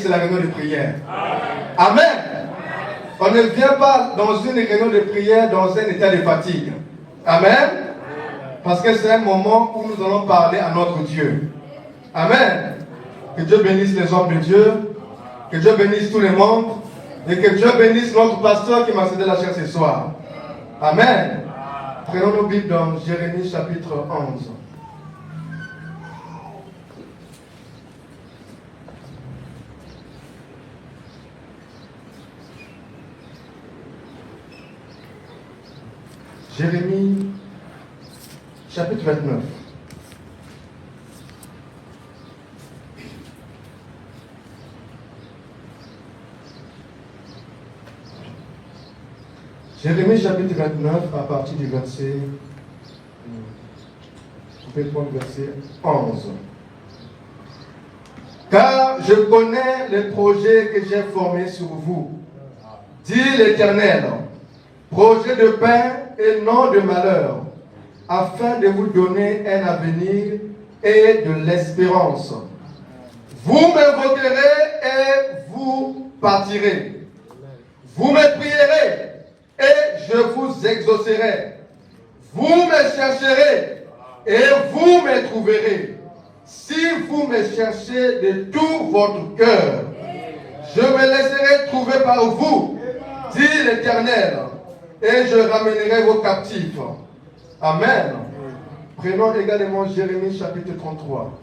C'est la réunion de prière. Amen. On ne vient pas dans une réunion de prière dans un état de fatigue. Amen. Parce que c'est un moment où nous allons parler à notre Dieu. Amen. Que Dieu bénisse les hommes de Dieu. Que Dieu bénisse tous les membres. Et que Dieu bénisse notre pasteur qui m'a cédé la chair ce soir. Amen. Prenons nos Bibles dans Jérémie chapitre 11. Jérémie, chapitre 29. Jérémie chapitre 29, à partir du verset, vous pouvez prendre le verset 11. Car je connais les projets que j'ai formés sur vous, dit l'Éternel, projets de paix et non de malheur, afin de vous donner un avenir et de l'espérance. Vous m'invoquerez et vous partirez. Vous me prierez et je vous exaucerai. Vous me chercherez et vous me trouverez. Si vous me cherchez de tout votre cœur, je me laisserai trouver par vous, dit l'Éternel, et je ramènerai vos captifs. Amen. Prenons également Jérémie chapitre 33.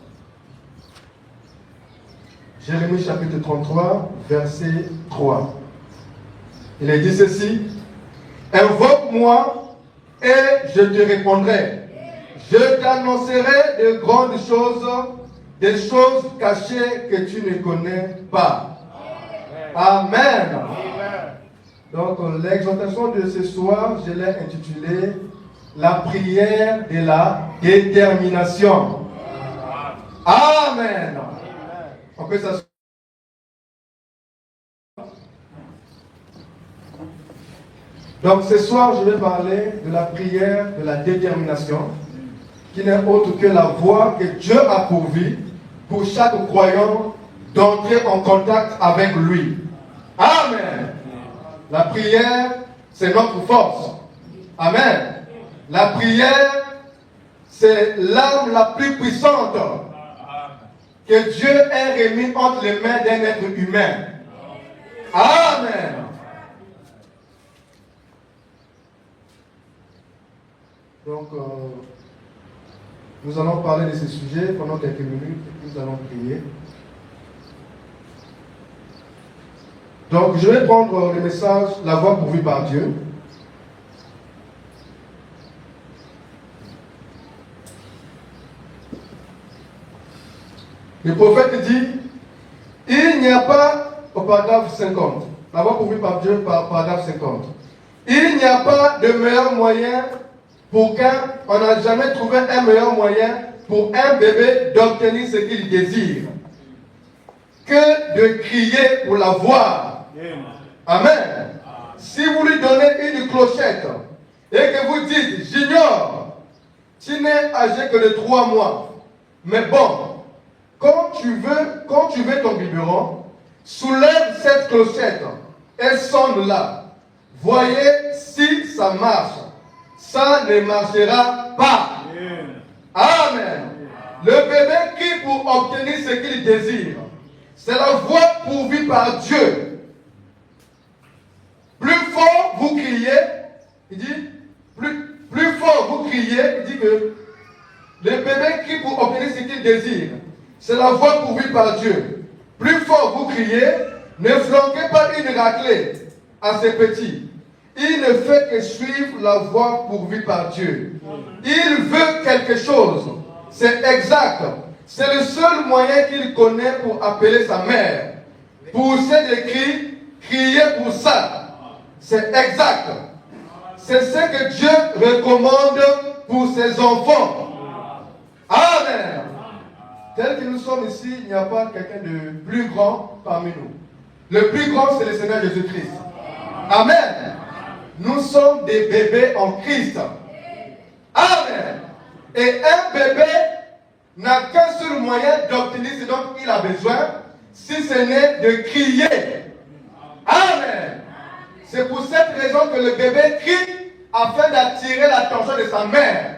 Jérémie chapitre 33, verset 3. Il est dit ceci: invoque-moi et je te répondrai. Je t'annoncerai de grandes choses, des choses cachées que tu ne connais pas. Amen. Donc l'exhortation de ce soir, je l'ai intitulée la prière de la détermination. Amen. On peut s'asseoir. Donc ce soir, je vais parler de la prière de la détermination, qui n'est autre que la voie que Dieu a pourvue pour chaque croyant d'entrer en contact avec lui. Amen. La prière, c'est notre force. Amen. La prière, c'est l'arme la plus puissante que Dieu ait remis entre les mains d'un être humain. Amen. Donc, nous allons parler de ce sujet pendant quelques minutes et nous allons prier. Donc, je vais prendre le message, la voie pourvue par Dieu. Le prophète dit, il n'y a pas, au paragraphe 50, la voie pourvue par Dieu, paragraphe 50, il n'y a pas de meilleur moyen pour on n'a jamais trouvé un meilleur moyen pour un bébé d'obtenir ce qu'il désire que de crier pour l'avoir. Amen. Si vous lui donnez une clochette et que vous dites, j'ignore, tu n'es âgé que de 3 mois, mais bon, quand tu veux ton biberon, soulève cette clochette et sonne là. Voyez si ça marche. Ça ne marchera pas. Amen. Le bébé crie pour obtenir ce qu'il désire. C'est la voie pourvue par Dieu. Plus fort vous criez, il dit, plus fort vous criez, il dit que le bébé crie pour obtenir ce qu'il désire. C'est la voie pourvue par Dieu. Plus fort vous criez, ne flanquez pas une raclée à ces petits. Il ne fait que suivre la voie pourvue par Dieu. Il veut quelque chose. C'est exact. C'est le seul moyen qu'il connaît pour appeler sa mère. Pousser des cris, crier pour ça. C'est exact. C'est ce que Dieu recommande pour ses enfants. Amen. Tel que nous sommes ici, il n'y a pas quelqu'un de plus grand parmi nous. Le plus grand, c'est le Seigneur Jésus-Christ. Amen. Nous sommes des bébés en Christ. Amen. Et un bébé n'a qu'un seul moyen d'obtenir ce dont il a besoin, si ce n'est de crier. Amen. C'est pour cette raison que le bébé crie afin d'attirer l'attention de sa mère.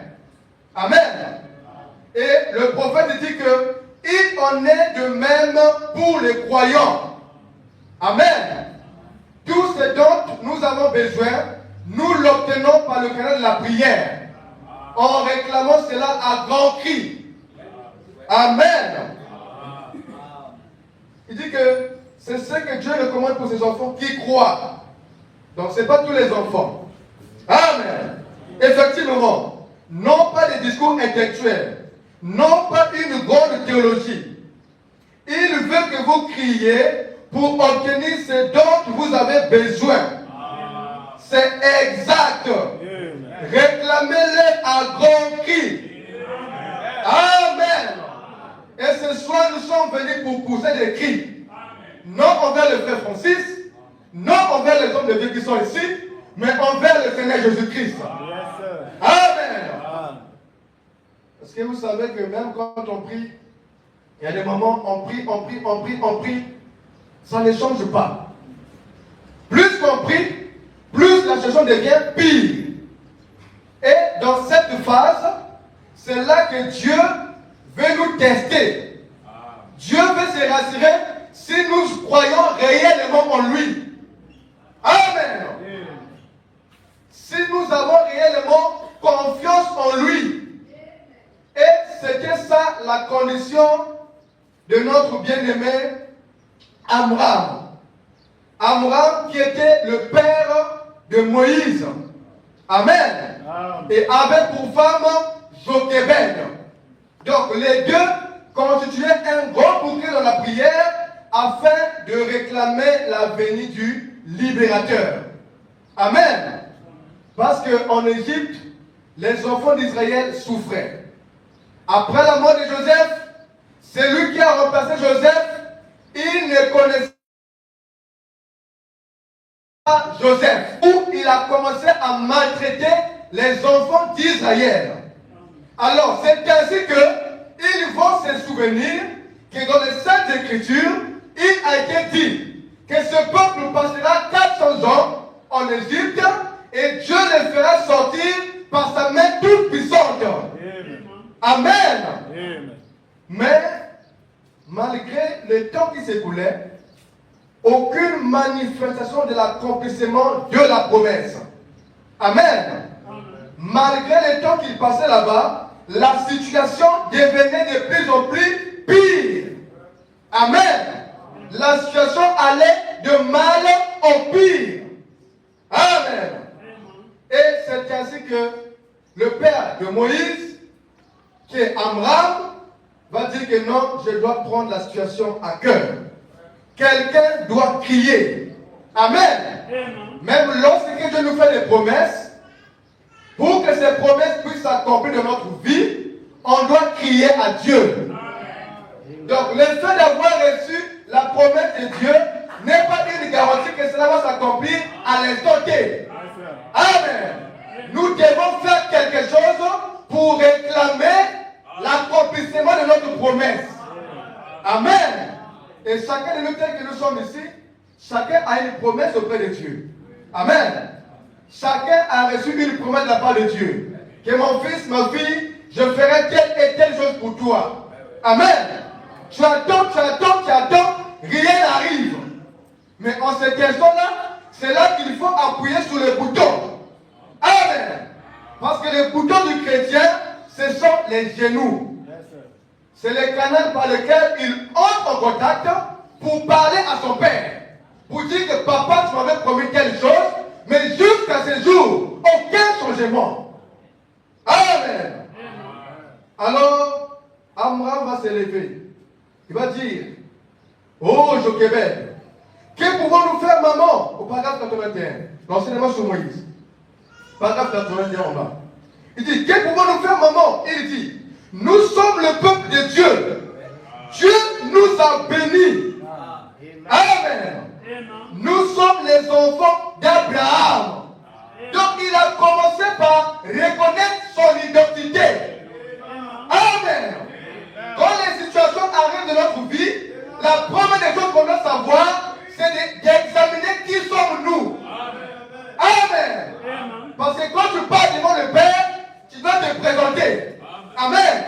Amen. Et le prophète dit que il en est de même pour les croyants. Amen. Tout ce dont nous avons besoin, nous l'obtenons par le canal de la prière, en réclamant cela à grands cris. Amen. Il dit que c'est ce que Dieu recommande pour ses enfants qui croient. Donc ce n'est pas tous les enfants. Amen. Effectivement, non pas des discours intellectuels, non pas une grande théologie. Il veut que vous criez pour obtenir ce dont vous avez besoin. C'est exact. Réclamez-les à grand cri. Amen. Et ce soir, nous sommes venus pour pousser des cris. Non envers le frère Francis, non envers les hommes de Dieu qui sont ici, mais envers le Seigneur Jésus-Christ. Amen. Parce que vous savez que même quand on prie, il y a des moments, on prie, ça ne change pas. Plus qu'on prie, plus la situation devient pire. Et dans cette phase, c'est là que Dieu veut nous tester. Dieu veut se rassurer si nous croyons réellement en lui. Amen. Si nous avons réellement confiance en lui. Et c'était ça la condition de notre bien-aimé Amram. Amram qui était le père de Moïse. Amen. Et avait pour femme Jochébed. Donc les deux constituaient un grand bouquet dans la prière afin de réclamer la venue du libérateur. Amen. Parce qu'en Égypte, les enfants d'Israël souffraient. Après la mort de Joseph, celui qui a remplacé Joseph, il ne connaissait pas Joseph, où il a commencé à maltraiter les enfants d'Israël. Alors, c'est ainsi qu'ils vont se souvenir que dans les Saintes Écritures, il a été dit que ce peuple passera 400 ans en Égypte et Dieu les fera sortir par sa main toute puissante. Amen. Amen. Mais, malgré le temps qui s'écoulait, aucune manifestation de l'accomplissement de la promesse. Amen. Malgré le temps qu'il passait là-bas, la situation devenait de plus en plus pire. Amen. La situation allait de mal en pire. Amen. Et c'est ainsi que le père de Moïse, qui est Amram, va dire que non, je dois prendre la situation à cœur. Quelqu'un doit crier. Amen. Même lorsque Dieu nous fait des promesses, pour que ces promesses puissent s'accomplir dans notre vie, on doit crier à Dieu. Donc le fait d'avoir reçu la promesse de Dieu n'est pas une garantie que cela va s'accomplir à l'instant T. Amen. Nous devons faire quelque chose pour réclamer l'accomplissement de notre promesse. Amen. Et chacun de nous, tel que nous sommes ici, chacun a une promesse auprès de Dieu. Amen. Chacun a reçu une promesse de la part de Dieu. Que mon fils, ma fille, je ferai telle et telle chose pour toi. Amen. Tu attends, rien n'arrive. Mais en cette question-là, c'est là qu'il faut appuyer sur le bouton. Amen. Parce que le bouton du chrétien, ce sont les genoux. C'est le canal par lequel il entre en contact pour parler à son père. Pour dire que papa, tu m'avais promis telle chose, mais jusqu'à ce jour, aucun changement. Amen. Alors, Amram va s'élever. Il va dire, oh Jochébed, que pouvons-nous faire, maman? Au paragraphe 81, l'enseignement sur Moïse. Paragraphe 81 en bas. Il dit, que pouvons-nous faire, maman? Il dit, nous sommes le peuple de Dieu. Dieu nous a bénis. Amen. Nous sommes les enfants d'Abraham. Donc il a commencé par reconnaître son identité. Amen. Quand les situations arrivent dans notre vie, la première des choses qu'on doit savoir, c'est d'examiner qui sommes-nous. Amen. Parce que quand tu parles devant le Père, tu dois te présenter. Amen.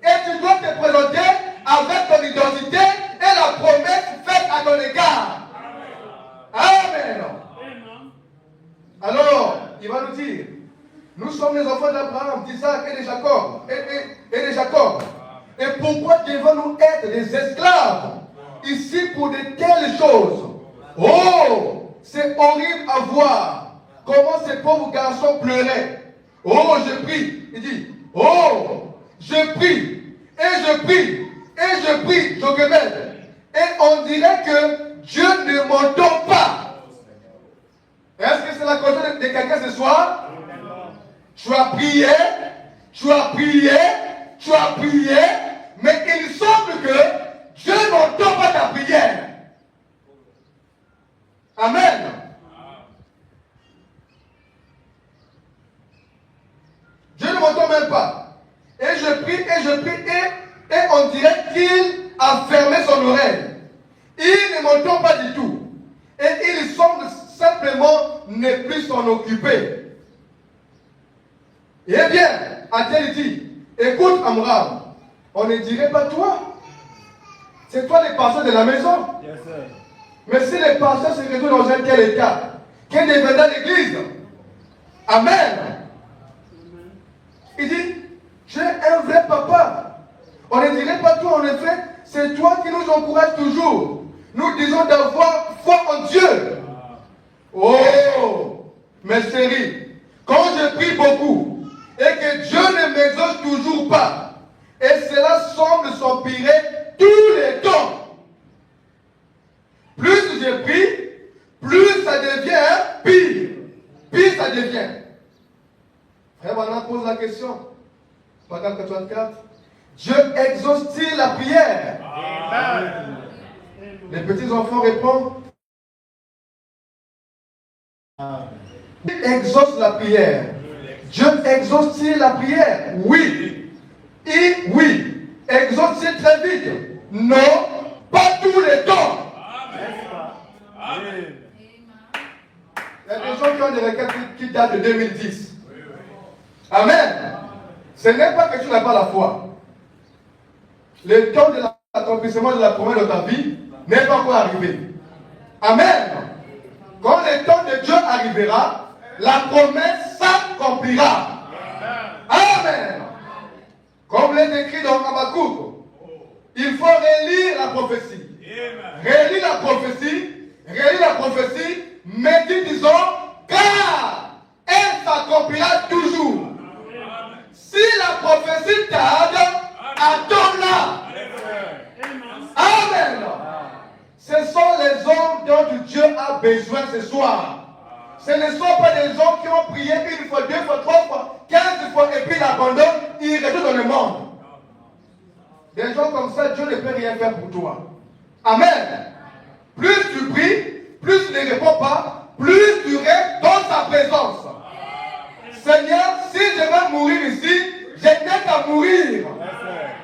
Et tu dois te présenter avec ton identité et la promesse faite à ton égard. Amen. Alors, il va nous dire, nous sommes les enfants d'Abraham, d'Isaac et de Jacob. Et de Jacob. Et pourquoi devons-nous être des esclaves ici pour de telles choses? Oh, c'est horrible à voir. Comment ces pauvres garçons pleuraient. Oh, je prie. Il dit, oh, je prie. Et je prie. Et je prie, Jochébed. Et on dirait que Dieu ne m'entend pas. Est-ce que c'est la cause quelqu'un ce soir? Tu as prié, tu as prié, tu as prié, mais il semble que Dieu n'entend pas ta prière. Amen. Dieu ne m'entend même pas. Et je prie, et on dirait qu'il a fermé son oreille. Il ne m'entend pas du tout. Et il semble simplement ne plus s'en occuper. Eh bien, Adèle dit, écoute Amram, on ne dirait pas toi. C'est toi le pasteur de la maison. Yes, mais si le pasteur se retrouve dans un tel état, qu'est deviendra l'église? Amen. Il dit, tu es un vrai papa. On ne dirait pas toi, en effet, c'est toi qui nous encourage toujours. Nous disons d'avoir foi en Dieu. Oh, mes chéris, quand je prie beaucoup et que Dieu ne m'exauce toujours pas, et cela semble s'empirer tous les temps. Plus je prie, plus ça devient pire. Pire ça devient. Frère Branham pose la question. Paragraphe 84. Dieu exauce-t-il la prière? Amen. Les petits enfants répondent. Il exauce la prière. Dieu exauce-t-il la prière? Oui. Et oui. Exauce-t-il très vite? Non, pas tous les temps. Amen. Il y a des gens qui ont des requêtes qui datent de 2010. Amen. Ce n'est pas que tu n'as pas la foi. Le temps de l'accomplissement de la promesse de ta vie n'est pas encore arrivé. Amen. Quand le temps de Dieu arrivera, la promesse s'accomplira. Amen. Comme l'est écrit dans Habakkuk, il faut relire la prophétie. Relire la prophétie, médite disant, car elle s'accomplira toujours. Si la prophétie tarde, attends-la. Amen. Ce sont les hommes dont Dieu a besoin ce soir. Ce ne sont pas des gens qui ont prié une fois, deux fois, trois fois, 15 fois et puis ils abandonnent, ils retournent dans le monde. Des gens comme ça, Dieu ne peut rien faire pour toi. Amen. Plus tu pries, plus tu ne réponds pas, plus tu restes dans sa présence. Seigneur, si je vais mourir ici, je n'ai qu'à mourir.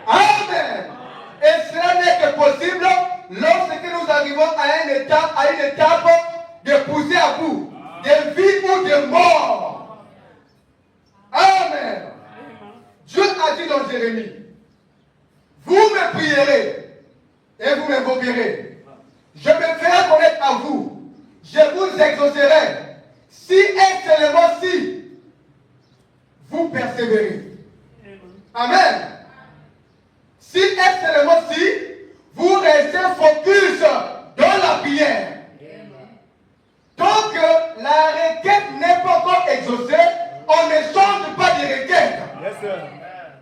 Amen. Et cela n'est que possible lorsque nous arrivons à une étape de pousser à bout, de vie ou de mort. Amen. Dieu a dit dans Jérémie, vous me prierez et vous m'invoquerez. Je me ferai connaître à vous. Je vous exaucerai. Si et seulement si vous persévérez. Amen. Si et seulement si vous restez focus dans la prière. Tant que la requête n'est pas encore exaucée, on ne change pas de requête. Yes,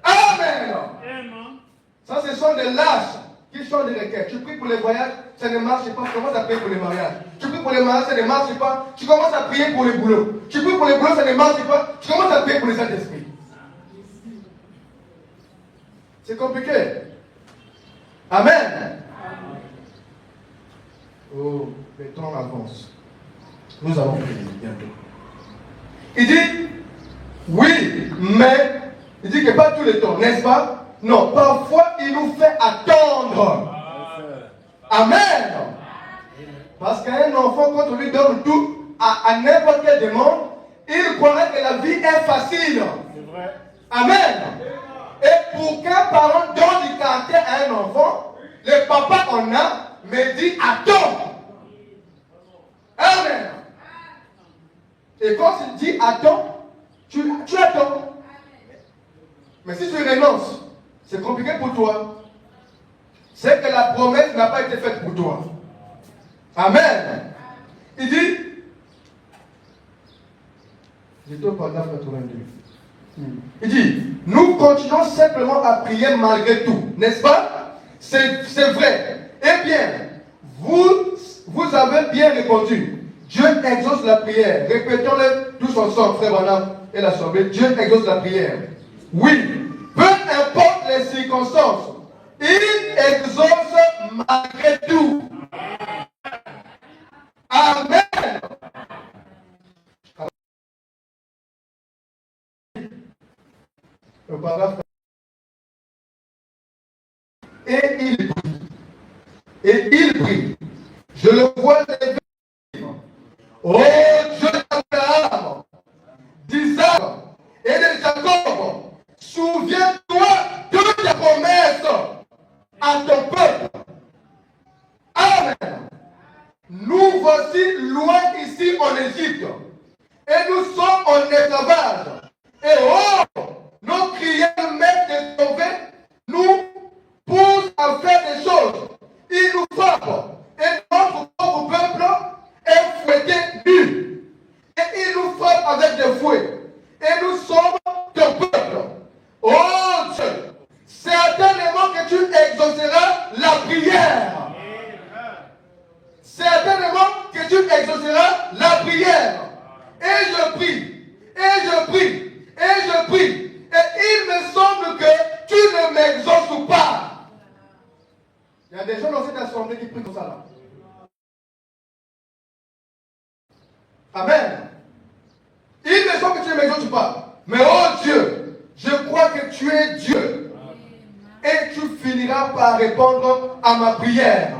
amen. Ça, ce sont des lâches qui changent de requête. Tu pries pour les voyages, ça ne marche pas. Tu commences à prier pour les mariages. Tu pries pour les mariages, ça ne marche pas. Tu commences à prier pour les boulots. Tu pries pour les boulots, ça ne marche pas. Tu commences à prier pour les Saint-Esprit. C'est compliqué. Amen. Oh, le temps avance. Nous allons prier bientôt. Il dit, oui, mais il dit que pas tout le temps, n'est-ce pas? Non, parfois il nous fait attendre. Amen. Parce qu'un enfant, quand on lui donne tout, à n'importe quelle demande, il croirait que la vie est facile. Amen. Et pour qu'un parent donne du caractère à un enfant, le papa en a, mais dit attends. Amen. Et quand il dit attends, tu attends. Mais si tu renonces, c'est compliqué pour toi. C'est que la promesse n'a pas été faite pour toi. Amen. Il dit, j'étais au paragraphe 82. Il dit, nous continuons simplement à prier malgré tout, n'est-ce pas? C'est vrai. Eh bien, vous avez bien répondu. Dieu exauce la prière. Répétons-le tous ensemble, frère Branham et l'Assemblée. Dieu exauce la prière. Oui, peu importe les circonstances, il exauce malgré tout. Amen. Le paragraphe. Et il prie. Et il prie. Je le vois lever. Oh Dieu d'Abraham, d'Isaac et de Jacob, souviens-toi de tes promesses à ton peuple. Amen. Nous voici loin ici en Égypte et nous sommes en esclavage. Et oh, nos prières même de sauver nous poussent à faire des choses. Ils nous frappent et notre pauvre peuple est fouetté nu. Et ils nous frappent avec des fouets. Et nous sommes ton peuple. Oh Dieu, certainement que tu exauceras la prière. Certainement que tu exauceras la prière. Et je prie, et je prie, et je prie. Et il me semble que tu ne m'exauces pas. Il y a des gens dans cette assemblée qui prient comme ça là. Amen. Il me semble que tu ne m'exauces pas. Mais oh Dieu, je crois que tu es Dieu. Et tu finiras par répondre à ma prière.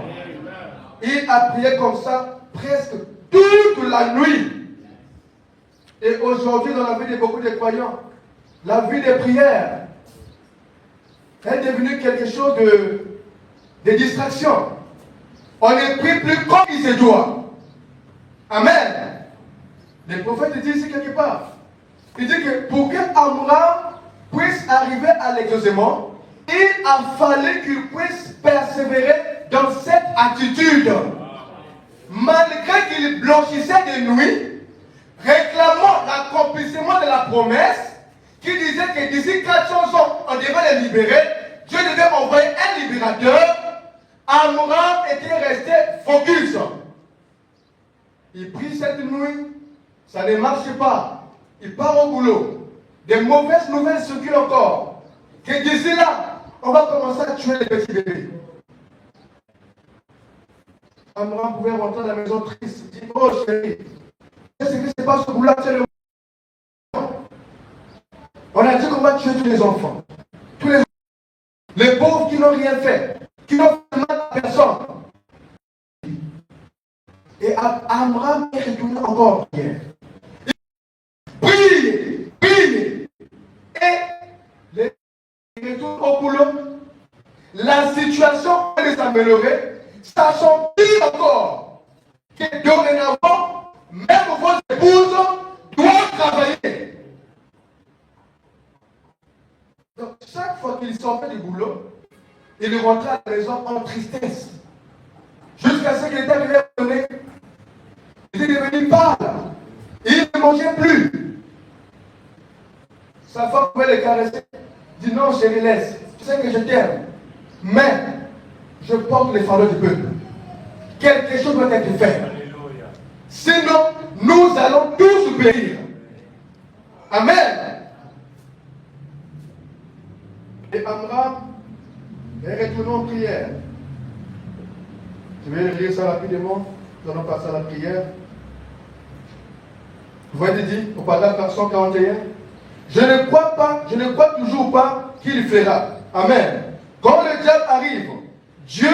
Il a prié comme ça presque toute la nuit. Et aujourd'hui, dans la vie de beaucoup de croyants, la vie de prière est devenue quelque chose de distraction. On ne prie plus comme il se doit. Amen. Le prophète dit ici quelque part. Il dit que pour que Amram puisse arriver à l'exaucement, il a fallu qu'il puisse persévérer dans cette attitude. Malgré qu'il blanchissait de nuit, réclamant l'accomplissement de la promesse, qui disait que d'ici 400 ans, on devait les libérer, Dieu devait envoyer un libérateur. Amram était resté focus. Il prie cette nuit, ça ne marche pas. Il part au boulot. Des mauvaises nouvelles circulent encore. Que d'ici là, on va commencer à tuer les petits bébés. Amram pouvait rentrer à la maison triste. Il dit, oh chérie, qu'est-ce qui se passe au boulot? On a dit qu'on va tuer tous les enfants. Tous les pauvres qui n'ont rien fait, qui n'ont fait mal à personne. Et Amram est retourné encore hier. Prie, prie. Et les retourne au boulot. La situation va s'améliorer. Sachant pire encore que dorénavant, même vos épouses doivent travailler. Donc, chaque fois qu'il sortait du boulot, il rentrait à la maison en tristesse. Jusqu'à ce qu'il était arrivé à donner. Il était devenu pâle. Il ne mangeait plus. Sa femme pouvait le caresser. Il dit non, chérie, laisse. Tu sais que je t'aime. Mais je porte les fardeaux du peuple. Quelque chose doit être fait. Sinon, nous allons tous périr. Amen. Et Amram est retourné en prière. Je vais lire ça rapidement. Nous allons passer à la prière. Vous voyez dit au paragraphe 141. Je ne crois toujours pas qu'il fera. Amen. Quand le diable arrive, Dieu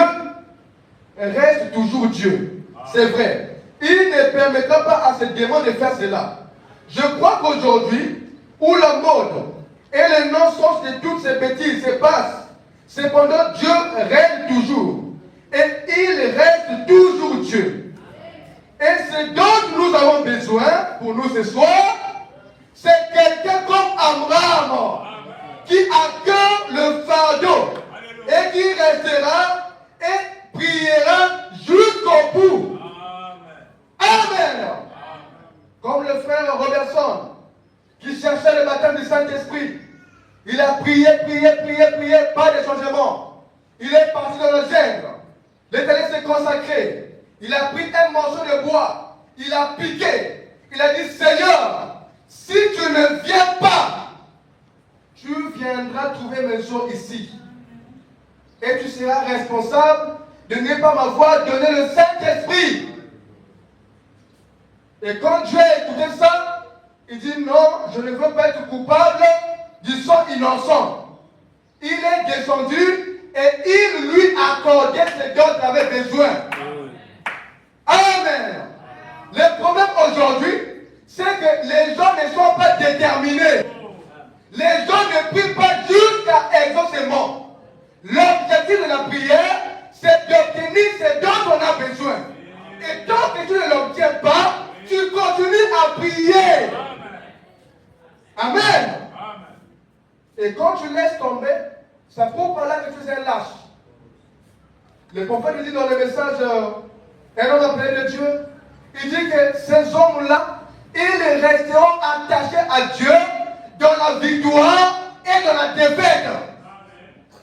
reste toujours Dieu. C'est vrai. Il ne permettra pas à ce démon de faire cela. Je crois qu'aujourd'hui, où la mode et le non-sens de toutes ces bêtises se passent, cependant Dieu règne toujours. Et il reste toujours Dieu. Et ce dont nous avons besoin pour nous ce soir, c'est quelqu'un comme Amram qui a cœur le fardeau et qui restera et priera jusqu'au bout. Amen. Comme le frère Robertson qui cherchait le baptême du Saint-Esprit. Il a prié, pas de changement. Il est parti dans le gène. L'Éternel s'est consacré. Il a pris un morceau de bois. il a piqué. Il a dit, Seigneur, si tu ne viens pas, tu viendras trouver mes os ici. Et tu seras responsable de ne pas m'avoir donné le Saint-Esprit. Et quand Dieu a écouté ça, il dit non, je ne veux pas être coupable du sang innocent. Il est descendu et il lui accordait ce dont il avait besoin. Amen. Le problème aujourd'hui, c'est que les gens ne sont pas déterminés. Les gens ne prient pas jusqu'à exaucement. L'objectif de la prière, c'est d'obtenir ce dont on a besoin. Et tant que tu ne l'obtiens pas, tu continues à prier. Amen. Et quand tu laisses tomber, ça prouve par là que tu es un lâche. Le prophète dit dans le message, un homme appelé de Dieu, il dit que ces hommes-là, ils resteront attachés à Dieu dans la victoire et dans la défaite.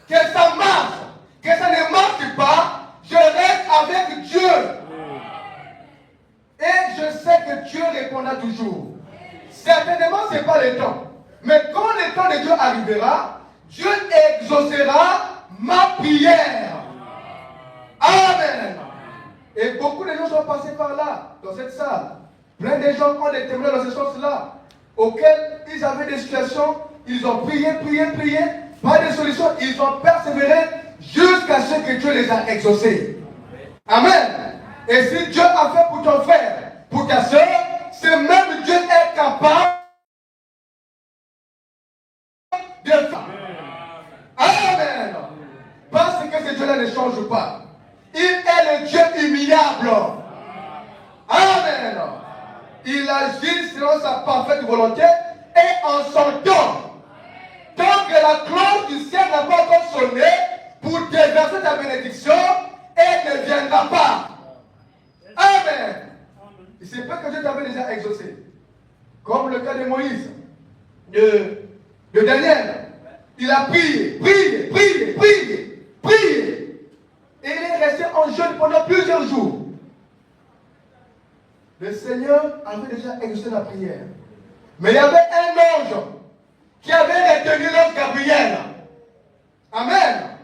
Que ça marche, que ça ne marche pas, je reste avec Dieu. Et je sais que Dieu répondra toujours. Certainement, ce n'est pas le temps. Mais quand le temps de Dieu arrivera, Dieu exaucera ma prière. Amen. Et beaucoup de gens sont passés par là, dans cette salle. Plein de gens ont des témoignages dans ce sens-là, auxquels ils avaient des situations, ils ont prié, pas de solution, ils ont persévéré jusqu'à ce que Dieu les a exaucés. Amen. Et si Dieu a fait pour ton frère, pour ta soeur, ce même Dieu est capable de faire. Amen. Parce que ce Dieu-là ne change pas. Il est le Dieu humiliable. Amen. Il agit selon sa parfaite volonté et en son temps. Tant que la cloche du ciel n'a pas encore sonné pour déverser ta bénédiction, elle ne viendra pas. Amen. Il se peut que Dieu t'avait déjà exaucé. Comme le cas de Moïse, de Daniel. Il a prié. Et il est resté en jeûne pendant plusieurs jours. Le Seigneur avait déjà exaucé la prière. Mais il y avait un ange qui avait retenu l'ange Gabriel. Amen.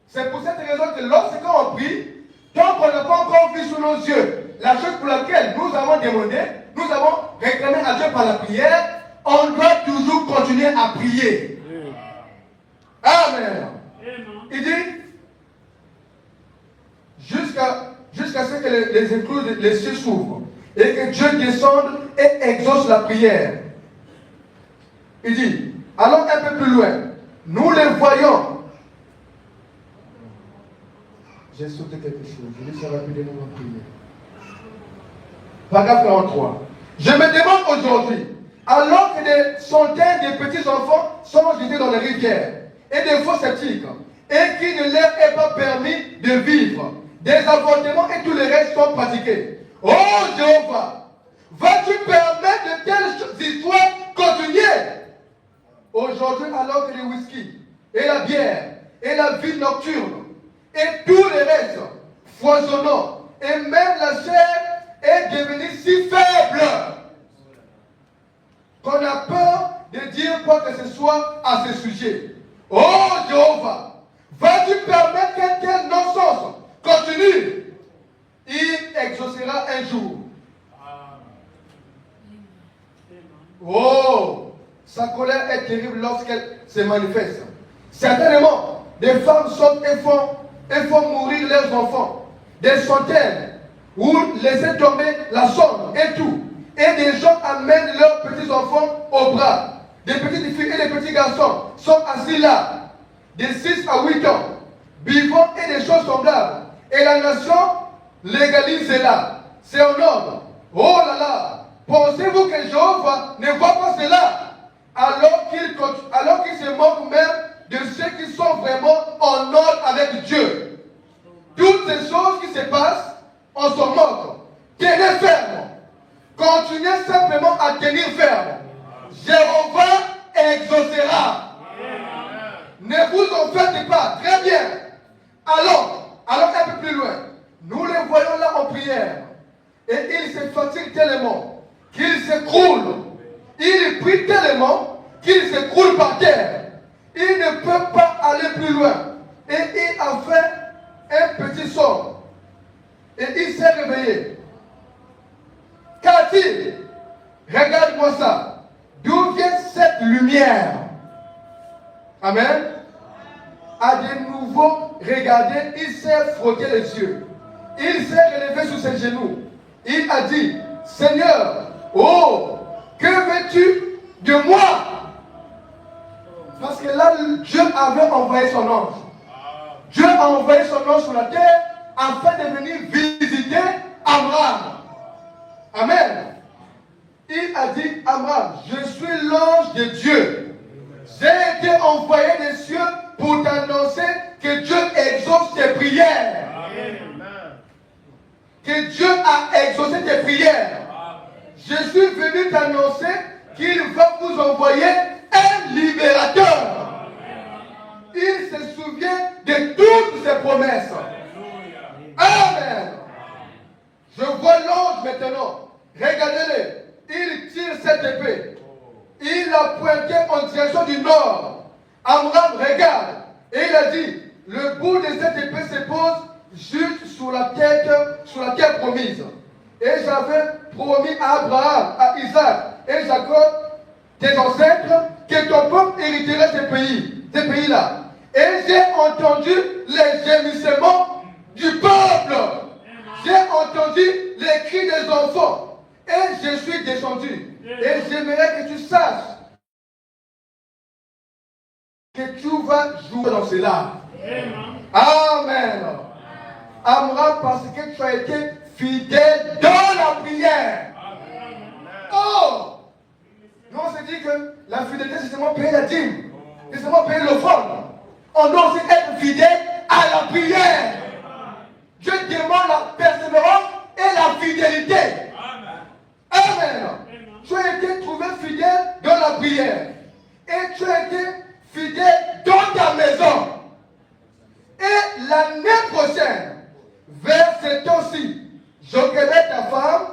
C'est pour cette raison que lorsqu'on prie, tant qu'on n'a pas encore vu sous nos yeux la chose pour laquelle nous avons demandé, nous avons réclamé à Dieu par la prière, on doit toujours continuer à prier. Amen. Il dit, jusqu'à ce que les écluses, les cieux s'ouvrent et que Dieu descende et exauce la prière. Il dit, allons un peu plus loin. Nous les voyons. J'ai sauté quelque chose. Je vais ça rapidement ma prière. Paragraphe 43. Je me demande aujourd'hui, alors que des centaines de petits enfants sont jetés dans les rivières et des faux sceptiques, et qu'il ne leur est pas permis de vivre, des avortements et tous les restes sont pratiqués. Oh Jéhovah, vas-tu permettre de telles histoires continuer? Aujourd'hui, alors que le whisky et la bière et la vie nocturne et tous les restes foisonnants et même la chair est devenue si faible qu'on a peur de dire quoi que ce soit à ce sujet. Oh Jéhovah, vas-tu permettre qu'un tel non-sens continue? Il exaucera un jour. Oh, sa colère est terrible lorsqu'elle se manifeste. Certainement, des femmes sortent et font mourir leurs enfants. Des centaines, ou laisser tomber la sonde et tout. Et des gens amènent leurs petits-enfants au bras. Des petites filles et des petits garçons sont assis là, de 6 à 8 ans, vivant et des choses semblables. Et la nation légalise là. C'est un homme. Oh là là! Pensez-vous que Jéhovah ne voit pas cela? Alors qu'il se moque même de ceux qui sont vraiment en ordre avec Dieu. Toutes ces choses qui se passent, on se moque. Tenez ferme. Continuez simplement à tenir ferme. Jéhovah exaucera. Ne vous en faites pas. Très bien. Allons un peu plus loin. Nous les voyons là en prière. Et il se fatigue tellement qu'il s'écroule. Il prie tellement qu'il s'écroule par terre. Il ne peut pas aller plus loin. Et il a fait un petit son. Et il s'est réveillé. Qu'a-t-il? Regarde-moi ça. D'où vient cette lumière? Amen. A de nouveau regardé, il s'est frotté les yeux. Il s'est relevé sur ses genoux. Il a dit, Seigneur, oh, que veux-tu de moi? Parce que là, Dieu avait envoyé son ange. Dieu a envoyé son ange sur la terre afin de venir visiter Amram. Amen. Il a dit, Amram, je suis l'ange de Dieu. J'ai été envoyé des cieux pour t'annoncer que Dieu exauce tes prières. Amen. Que Dieu a exaucé tes prières. Je suis venu t'annoncer qu'il va vous envoyer un libérateur. Il se souvient de toutes ses promesses. Amen. Je vois l'ange maintenant. Regardez-le. Il tire cette épée. Il l'a pointé en direction du nord. Amram regarde. Et il a dit, le bout de cette épée se pose juste sur la terre promise. Et j'avais promis à Abraham, à Isaac et Jacob, tes ancêtres, que ton peuple hériterait ces pays-là. Et j'ai entendu les gémissements du peuple. J'ai entendu les cris des enfants. Et je suis descendu. Et j'aimerais que tu saches que tu vas jouer dans cela. Amen. Amram, parce que tu as été fidèle dans la prière. Oh! Nous on s'est dit que la fidélité c'est seulement payer la dîme. C'est seulement payer l'offrande. On doit aussi être fidèle à la prière. Dieu demande la persévérance et la fidélité. Amen. Tu as été trouvé fidèle dans la prière. Et tu as été fidèle dans ta maison. Et l'année prochaine, vers ce temps-ci, Jochebed, ta femme,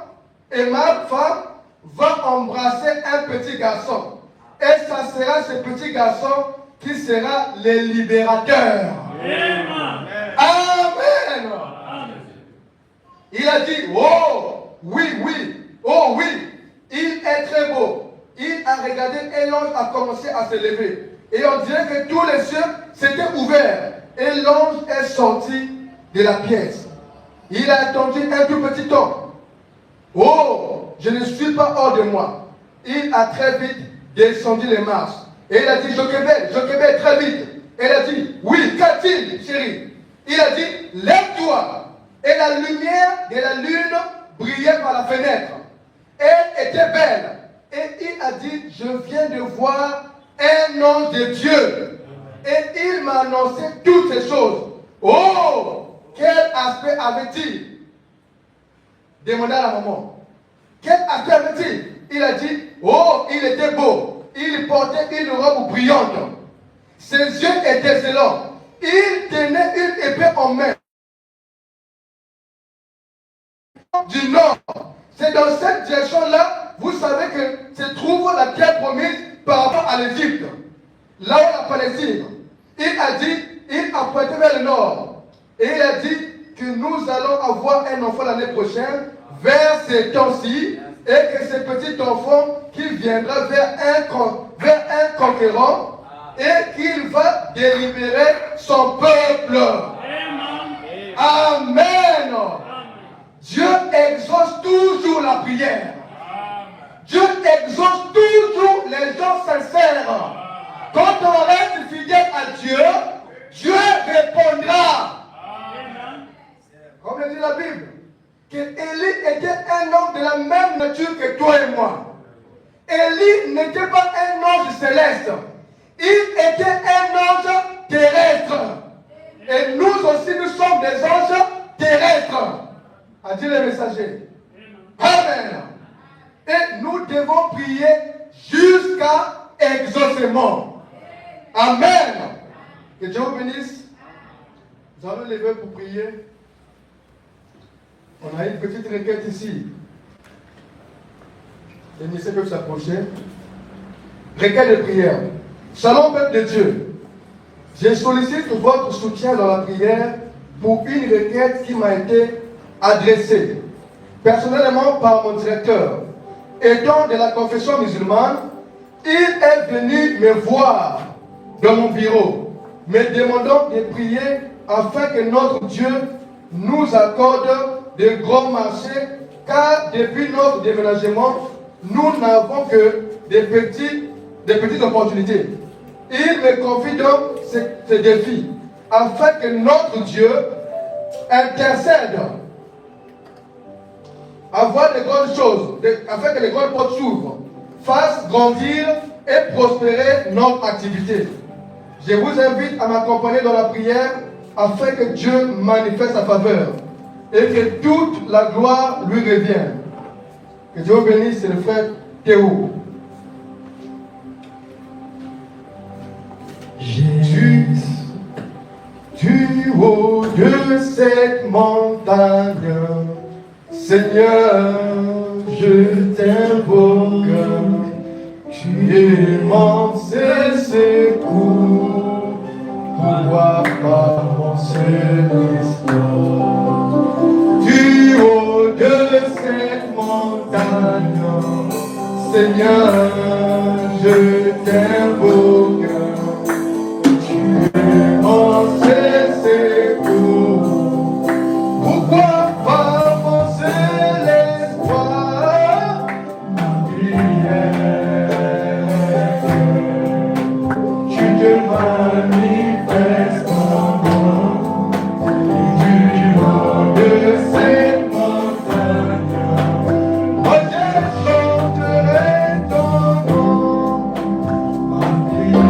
et ma femme, va embrasser un petit garçon. Et ça sera ce petit garçon qui sera le libérateur. Amen. Amen. Il a dit, oh, oui, oh oui, il est très beau. Il a regardé et l'ange a commencé à se lever. Et on dirait que tous les cieux s'étaient ouverts. Et l'ange est sorti de la pièce. Il a attendu un tout petit temps. Oh, je ne suis pas hors de moi. Il a très vite descendu les marches. Et il a dit, Jochebed, très vite. Elle a dit, oui, qu'a-t-il, chérie? Il a dit, lève-toi. Et la lumière de la lune brillait par la fenêtre. Elle était belle. Et il a dit, je viens de voir un ange de Dieu. Et il m'a annoncé toutes ces choses. Oh, quel aspect avait-il? Demanda à la maman. Quel aspect avait-il? Il a dit, oh, il était beau. Il portait une robe brillante. Ses yeux étaient excellents. Il tenait une épée en main. Du nord. C'est dans cette direction-là, vous savez que se trouve la terre promise par rapport à l'Égypte. Là où la Palestine. Il a dit, il a pointé vers le nord. Et il a dit que nous allons avoir un enfant l'année prochaine, vers ce temps-ci, et que ce petit enfant qui viendra vers un conquérant, et qu'il va délibérer son peuple. Amen. Dieu exauce toujours la prière. Dieu exauce toujours les gens sincères. Quand on reste fidèle à Dieu, Dieu répondra. Comme le dit la Bible, que Élie était un homme de la même nature que toi et moi. Élie n'était pas un ange céleste. Il était un ange terrestre. Et nous aussi, nous sommes des anges terrestres. A dit le messager. Amen. Et nous devons prier jusqu'à exaucement. Amen. Que Dieu vous bénisse. Nous allons lever pour prier. On a une petite requête ici. Les ministères peuvent s'approcher. Requête de prière. Shalom, peuple de Dieu. Je sollicite votre soutien dans la prière pour une requête qui m'a été adressée personnellement par mon directeur. Étant de la confession musulmane, il est venu me voir dans mon bureau, me demandant de prier afin que notre Dieu nous accorde de grands marchés, car depuis notre déménagement, nous n'avons que des petites opportunités. Il me confie donc ce défi, afin que notre Dieu intercède, avoir de grandes choses, afin que les grandes portes s'ouvrent, fasse grandir et prospérer notre activité. Je vous invite à m'accompagner dans la prière, afin que Dieu manifeste sa faveur et que toute la gloire lui revienne. Que Dieu vous bénisse, c'est le frère Théo. Jésus, du haut de cette montagne, Seigneur, je t'invoque, tu es mon seul secours, pourquoi pas mon seul espoir. Du haut de cette montagne, Seigneur, je t'invoque, tu es mon seul secours, pourquoi pas mon seul espoir. Ma prière, tu te manifestes en moi, du haut de cette montagne, moi je chanterai ton nom. Ma prière,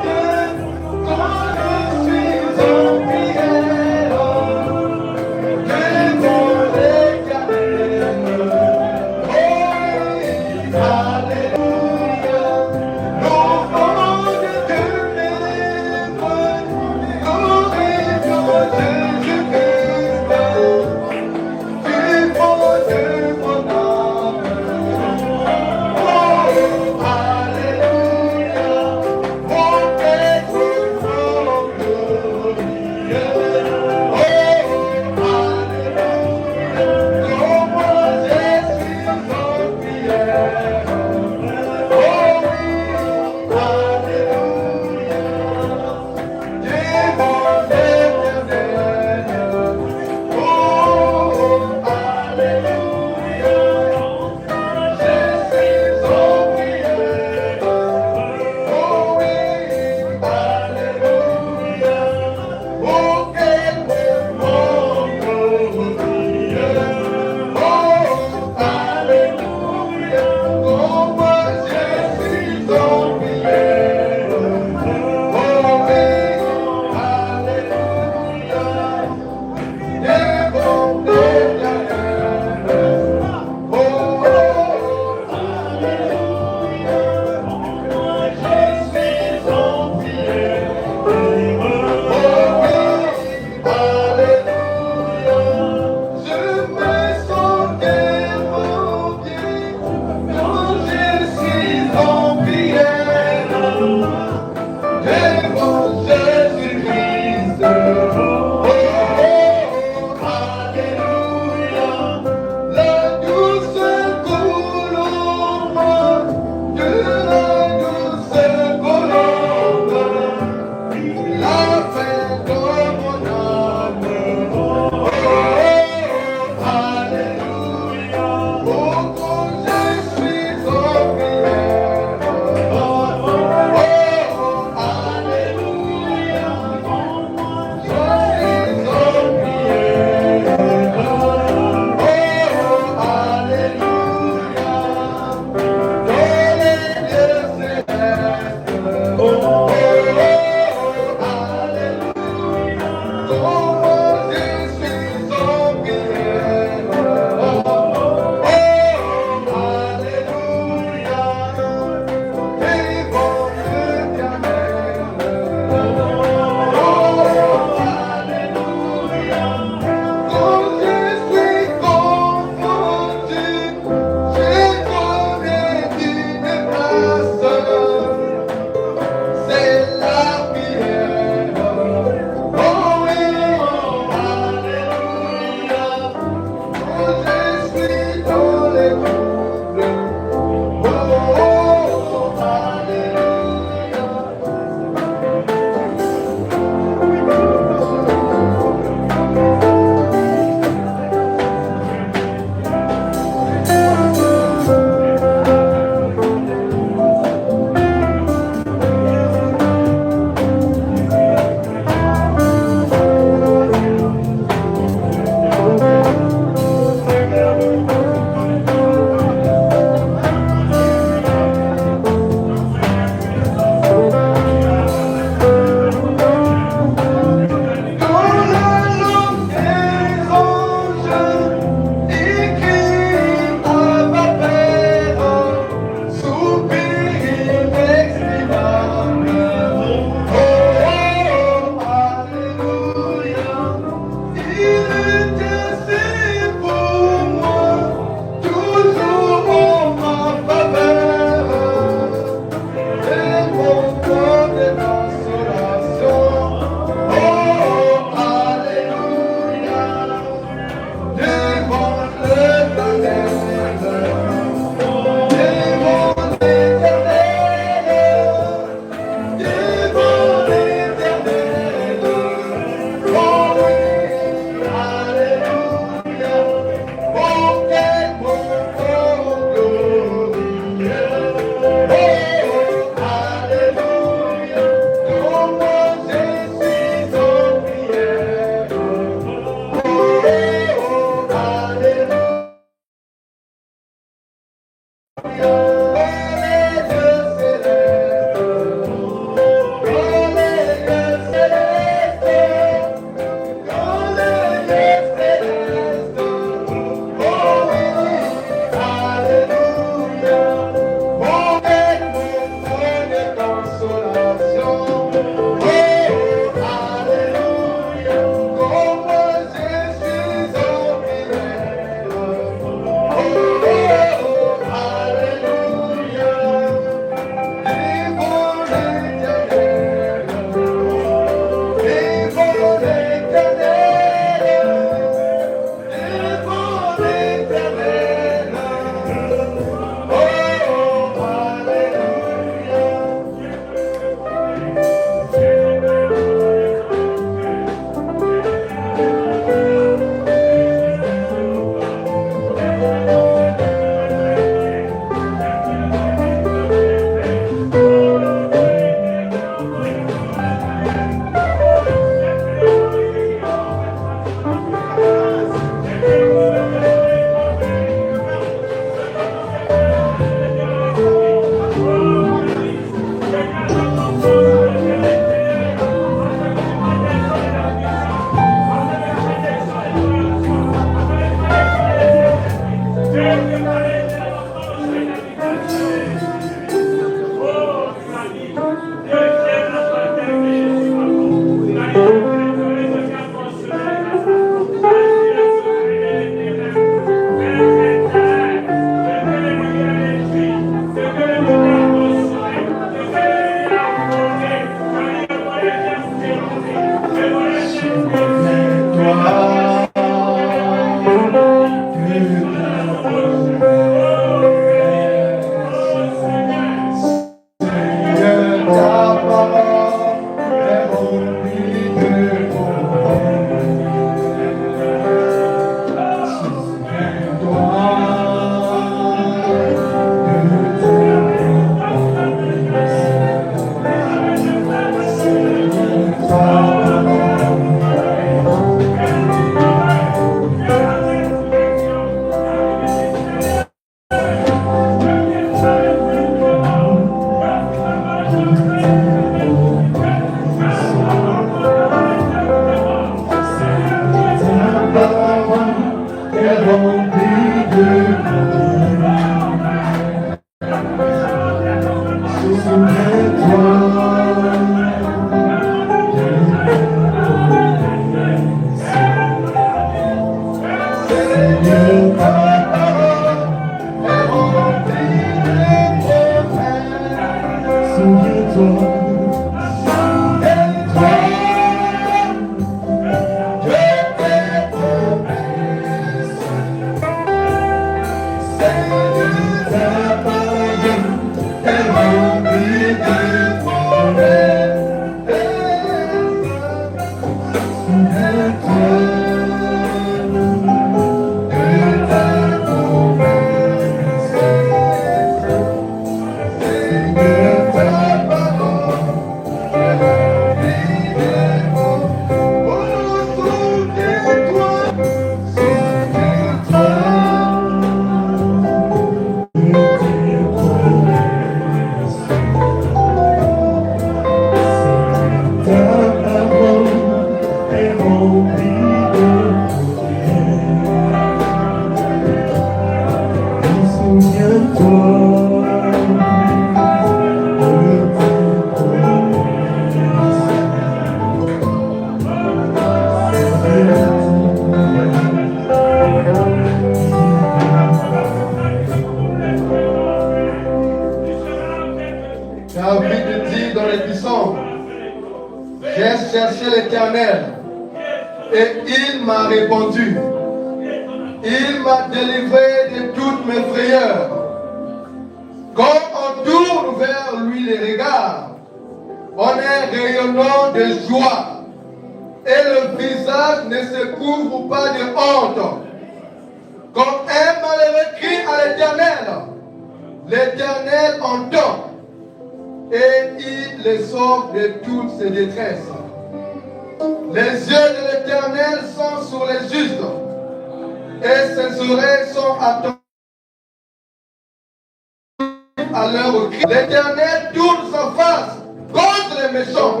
L'Éternel tourne sa face contre les méchants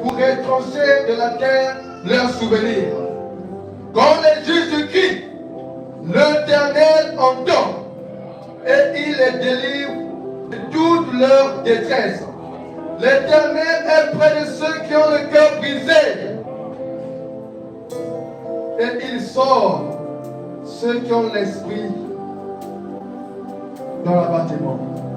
pour retrancher de la terre leurs souvenirs. Quand les justes crient, l'Éternel entend et il les délivre de toute leur détresse. L'Éternel est près de ceux qui ont le cœur brisé et il sort ceux qui ont l'esprit dans l'abattement.